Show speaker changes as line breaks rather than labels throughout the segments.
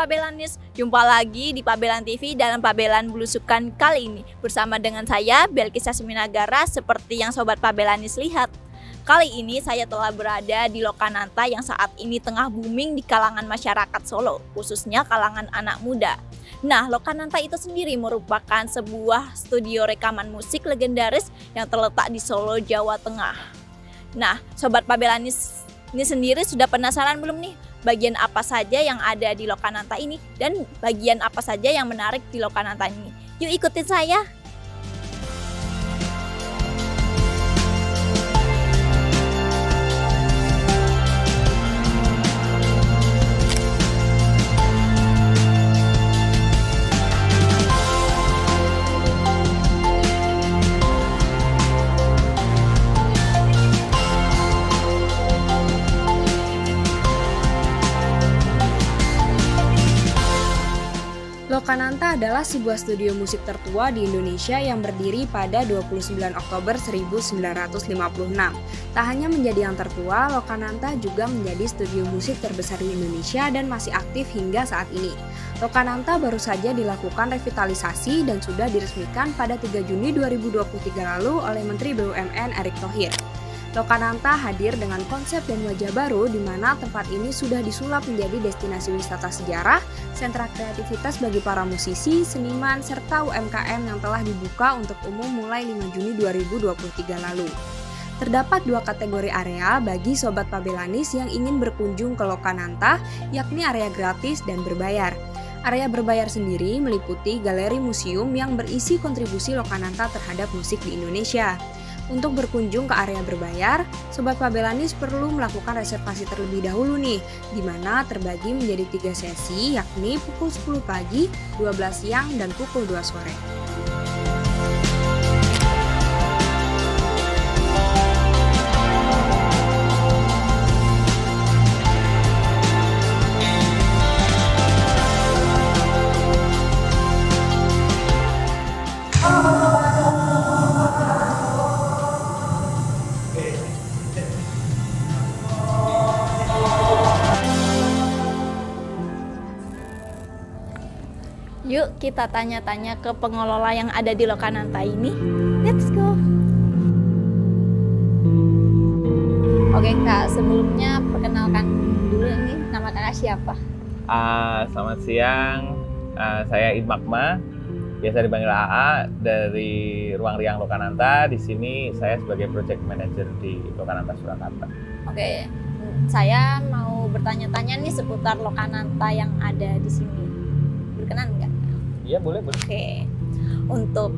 Pabelanis, jumpa lagi di Pabelan TV dalam Pabelan Belusukan kali ini. Bersama dengan saya, Belkis Asminagara, seperti yang Sobat Pabelanis lihat. Kali ini saya telah berada di Lokananta yang saat ini tengah booming di kalangan masyarakat Solo, khususnya kalangan anak muda. Nah, Lokananta itu sendiri merupakan sebuah studio rekaman musik legendaris yang terletak di Solo, Jawa Tengah. Nah, Sobat Pabelanis ini sendiri sudah penasaran belum nih? Bagian apa saja yang ada di Lokananta ini dan bagian apa saja yang menarik di Lokananta ini. Yuk ikutin saya.
Lokananta adalah sebuah studio musik tertua di Indonesia yang berdiri pada 29 Oktober 1956. Tak hanya menjadi yang tertua, Lokananta juga menjadi studio musik terbesar di Indonesia dan masih aktif hingga saat ini. Lokananta baru saja dilakukan revitalisasi dan sudah diresmikan pada 3 Juni 2023 lalu oleh Menteri BUMN Erick Thohir. Lokananta hadir dengan konsep dan wajah baru di mana tempat ini sudah disulap menjadi destinasi wisata sejarah, sentra kreativitas bagi para musisi, seniman, serta UMKM yang telah dibuka untuk umum mulai 5 Juni 2023 lalu. Terdapat 2 kategori area bagi Sobat Pabelanis yang ingin berkunjung ke Lokananta, yakni area gratis dan berbayar. Area berbayar sendiri meliputi galeri museum yang berisi kontribusi Lokananta terhadap musik di Indonesia. Untuk berkunjung ke area berbayar, Sobat Pabelanis perlu melakukan reservasi terlebih dahulu nih, di mana terbagi menjadi 3 sesi, yakni pukul 10 pagi, 12 siang, dan pukul 2 sore.
Yuk kita tanya-tanya ke pengelola yang ada di Lokananta ini. Let's go. Oke Kak, sebelumnya perkenalkan dulu nih, nama Kakak siapa?
Selamat siang, saya Idmakma, biasa dipanggil AA, dari Ruang Riang Lokananta. Di sini saya sebagai project manager di Lokananta Surakarta. Oke,
saya mau bertanya-tanya nih seputar Lokananta yang ada di sini. Berkenan nggak?
Iya, boleh.
Oke. Untuk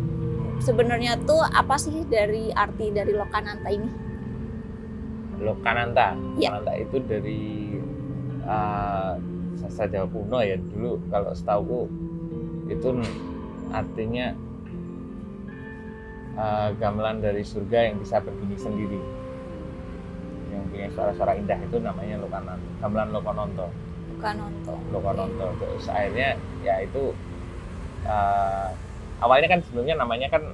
sebenarnya tuh apa sih dari arti dari Lokananta ini?
Lokananta?
Ya.
Lokananta itu dari sastra Jawa kuno ya. Dulu kalau setahu itu artinya gamelan dari surga yang bisa berbunyi sendiri. Yang punya suara-suara indah itu namanya Lokananta. Gamelan Lokononto. Lokononto. Terus akhirnya ya itu awalnya kan sebelumnya namanya kan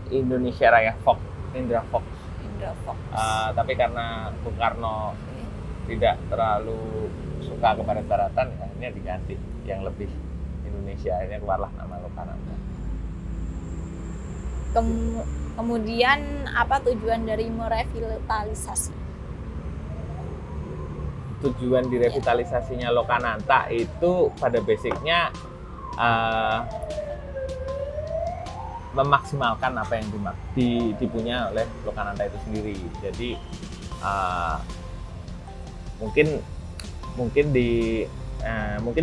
Indonesia Raya Folk, Indra Folk. Tapi karena Bung Karno tidak terlalu suka ke barat-baratan, akhirnya diganti yang lebih Indonesia. Akhirnya keluarlah nama Lokananta.
Kemudian apa tujuan dari merevitalisasi?
Tujuan direvitalisasinya Lokananta itu pada basicnya memaksimalkan apa yang dipunya oleh Lokananta itu sendiri. Jadi mungkin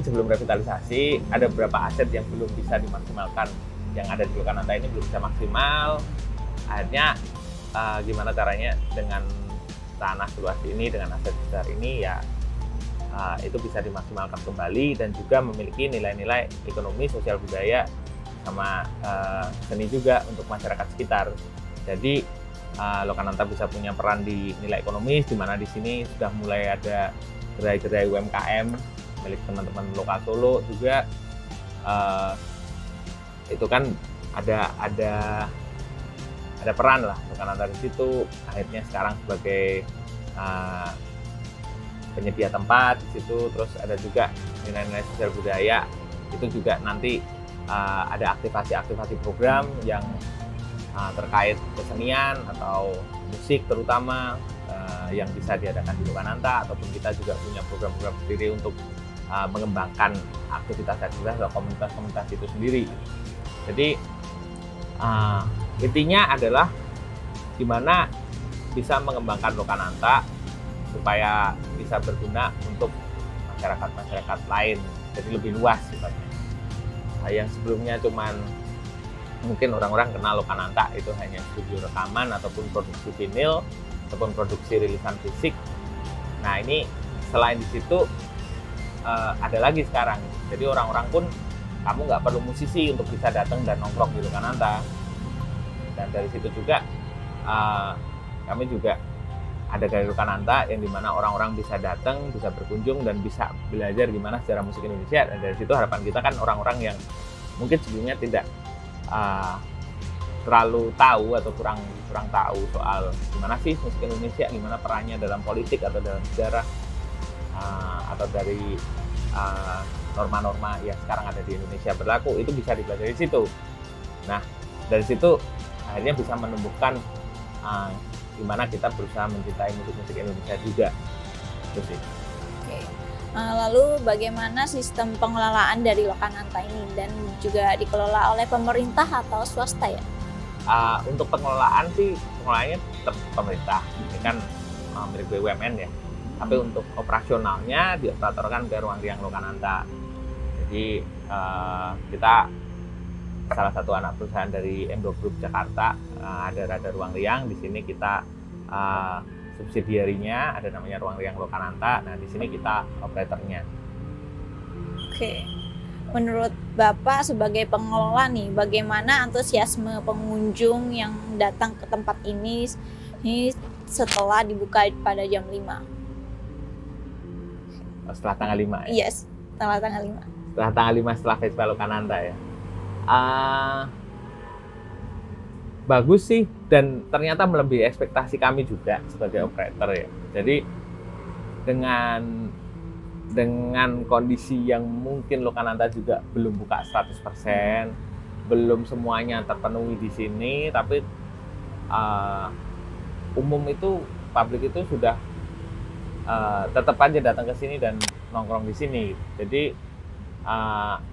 sebelum revitalisasi ada beberapa aset yang belum bisa dimaksimalkan, yang ada di Lokananta ini belum bisa maksimal. Akhirnya gimana caranya dengan tanah seluas ini, dengan aset besar ini ya itu bisa dimaksimalkan kembali dan juga memiliki nilai-nilai ekonomi, sosial, budaya, sama seni juga untuk masyarakat sekitar. Jadi Lokananta bisa punya peran di nilai ekonomis, di mana di sini sudah mulai ada gerai-gerai UMKM milik teman-teman lokal Solo juga. Itu kan ada peran lah Lokananta di situ. Akhirnya sekarang sebagai penyedia tempat di situ, terus ada juga nilai-nilai sosial budaya. Itu juga nanti ada aktivasi-aktivasi program yang terkait kesenian atau musik terutama yang bisa diadakan di Lokananta, ataupun kita juga punya program-program sendiri untuk mengembangkan aktivitas-aktivitas atau komunitas-komunitas itu sendiri. Jadi intinya adalah gimana bisa mengembangkan Lokananta supaya bisa berguna untuk masyarakat-masyarakat lain, jadi lebih luas sifatnya. Yang sebelumnya cuman mungkin orang-orang kenal Lokananta itu hanya studio rekaman ataupun produksi vinil ataupun produksi rilisan fisik. Nah ini selain di situ ada lagi sekarang. Jadi orang-orang pun kamu nggak perlu musisi untuk bisa datang dan nongkrong di Lokananta. Dan dari situ juga kami juga ada Galeri Lokananta yang dimana orang-orang bisa datang, bisa berkunjung dan bisa belajar gimana sejarah musik Indonesia. Dan dari situ harapan kita kan orang-orang yang mungkin sebelumnya tidak terlalu tahu atau kurang tahu soal gimana sih musik Indonesia, gimana perannya dalam politik atau dalam sejarah atau dari norma-norma yang sekarang ada di Indonesia berlaku, itu bisa dipelajari di situ. Nah dari situ akhirnya bisa menumbuhkan gimana kita berusaha mencintai musik-musik Indonesia juga. Itu sih.
Oke. Lalu bagaimana sistem pengelolaan dari Lokananta ini dan juga dikelola oleh pemerintah atau swasta ya?
Untuk pengelolaan sih, pengelolaannya tetap pemerintah, ini kan milik BUMN ya. Tapi untuk operasionalnya dioperatorkan ke Ruang Riang Lokananta. Jadi kita salah satu anak perusahaan dari Endo Group Jakarta, ada Ruang Riang. Di sini kita subsidiarinya ada namanya Ruang Riang Lokananta. Nah di sini kita operatornya.
Oke. Menurut Bapak sebagai pengelola nih, bagaimana antusiasme pengunjung yang datang ke tempat ini setelah dibuka pada jam 5?
Setelah tanggal 5 ya?
Yes, setelah tanggal 5.
Setelah tanggal 5 setelah Festival Lokananta ya. Bagus sih, dan ternyata melebihi ekspektasi kami juga sebagai operator ya. Jadi dengan kondisi yang mungkin Lokananta juga belum buka 100%, belum semuanya terpenuhi di sini, tapi umum itu, publik itu sudah tetap aja datang ke sini dan nongkrong di sini. Jadi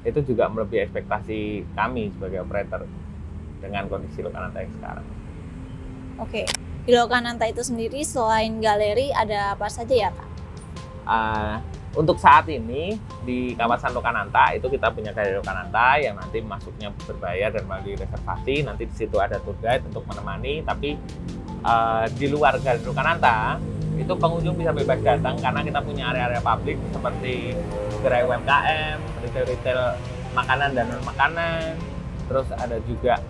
itu juga melebihi ekspektasi kami sebagai operator dengan kondisi Lokananta yang sekarang.
Oke, di Lokananta itu sendiri selain galeri ada apa saja ya Kak?
Untuk saat ini di kawasan Lokananta itu kita punya Galeri Lokananta yang nanti masuknya berbayar dan melalui reservasi. Nanti di situ ada tour guide untuk menemani. Tapi di luar Galeri Lokananta itu pengunjung bisa bebas datang karena kita punya area-area publik seperti gerai UMKM, retail makanan dan non makanan. Terus ada juga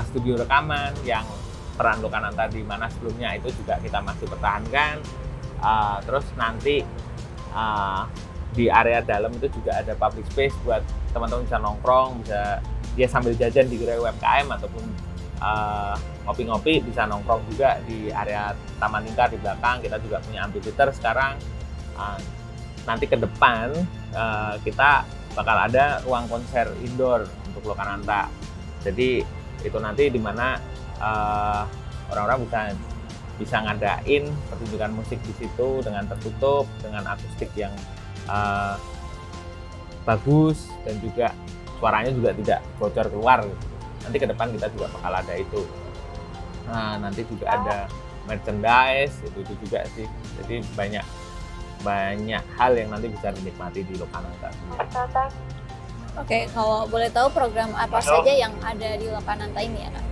studio rekaman yang peran Lokananta di mana sebelumnya itu juga kita masih pertahankan. Terus nanti di area dalam itu juga ada public space buat teman-teman bisa nongkrong, bisa ya sambil jajan di gerai UMKM ataupun ngopi-ngopi bisa nongkrong juga di area Taman Lingkar di belakang. Kita juga punya amphitheater sekarang. Nanti ke depan kita bakal ada ruang konser indoor untuk Lokananta. Jadi itu nanti di mana orang-orang bisa ngadain pertunjukan musik di situ dengan tertutup, dengan akustik yang bagus dan juga suaranya juga tidak bocor keluar. Nanti ke depan kita juga bakal ada itu. Nah, nanti juga ada merchandise itu juga sih. Jadi banyak hal yang nanti bisa dinikmati di Lokananta.
Oke, kalau boleh tahu program apa saja yang ada di Lokananta ini ya Kak?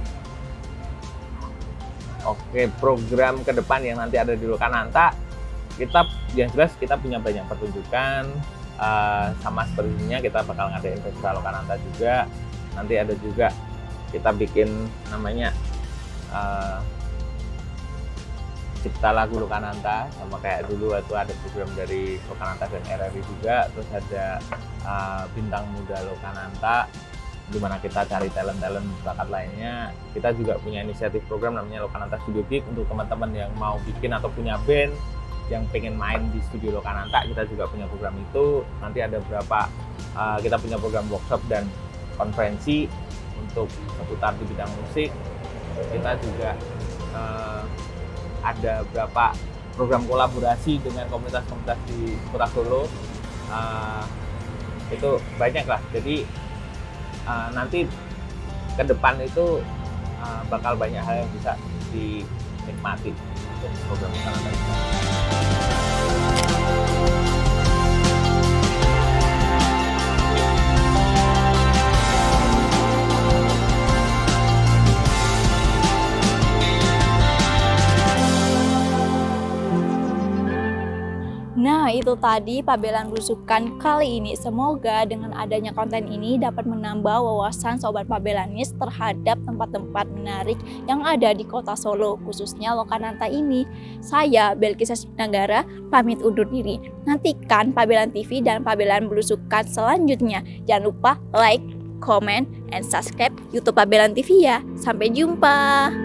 Oke, program ke depan yang nanti ada di Lokananta, yang jelas kita punya banyak pertunjukan, sama sepertinya kita bakal ngadain Festival Lokananta juga. Nanti ada juga kita bikin namanya Cipta Lagu Lokananta, sama kayak dulu itu ada program dari Lokananta dan RRI juga. Terus ada Bintang Muda Lokananta, di mana kita cari talent-talent bakat lainnya. Kita juga punya inisiatif program namanya Lokananta Studio Gig untuk teman-teman yang mau bikin atau punya band yang pengen main di Studio Lokananta, kita juga punya program itu. Nanti ada kita punya program workshop dan konferensi untuk seputar di bidang musik. Kita juga ada beberapa program kolaborasi dengan komunitas-komunitas di Kota Solo. Itu banyak lah. Jadi nanti ke depan itu bakal banyak hal yang bisa dinikmati untuk program Lokananta ini.
Nah, itu tadi pabelan belusukan kali ini. Semoga dengan adanya konten ini dapat menambah wawasan Sobat Pabelanis terhadap tempat-tempat menarik yang ada di Kota Solo, khususnya Lokananta ini. Saya, Belki Sasminagara, pamit undur diri. Nantikan Pabelan TV dan Pabelan Belusukan selanjutnya. Jangan lupa like, comment, and subscribe YouTube Pabelan TV ya. Sampai jumpa!